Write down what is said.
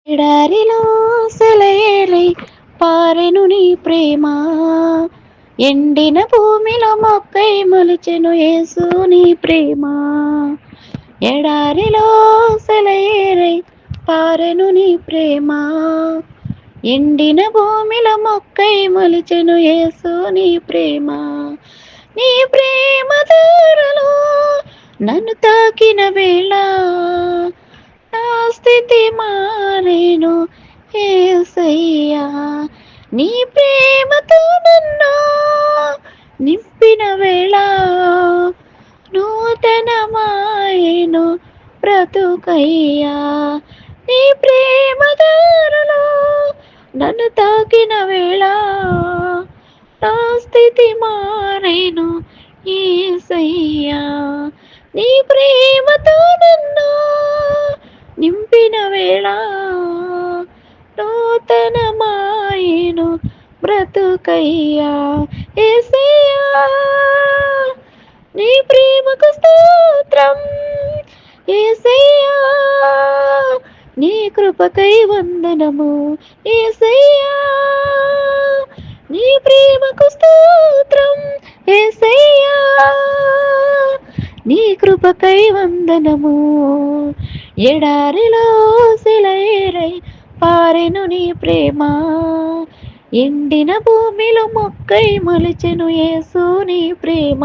ఎడారిలో సెలయేరై పారెను నీ ప్రేమ, ఎండిన భూమిలో మొక్కై మొలిచెను యేసు నీ ప్రేమ. ఎడారిలో సెలయేరై పారెను నీ ప్రేమ, ఎండిన భూమిలో మొక్కై మొలిచెను యేసు నీ ప్రేమ. నీ ప్రేమ దారలో నన్ను తాకిన వేళ నా స్థితి మారేను యేసయ్యా. నీ ప్రేమతో నన్ను నింపిన వేళ నూతనమాయెను బ్రతుకయ్యా. నీ ప్రేమ దారులో నన్ను తాకిన వేళ నా స్థితి మారేను యేసయ్యా. నీ ప్రేమతో నన్ను నింపిన వేళ నూతనమాయెను బ్రతుకయ్యా. యేసయ్యా నీ ప్రేమకు స్తోత్రం, యేసయ్యా నీ కృపకై వందనము. యేసయ్యా నీ ప్రేమకు స్తోత్రం, యేసయ్యా నీ కృపకై వందనము. ఎడారిలో సెలయేరై పారెను నీ ప్రేమ, ఎండిన భూమిలో మొక్కై మొలిచెను యేసు నీ ప్రేమ.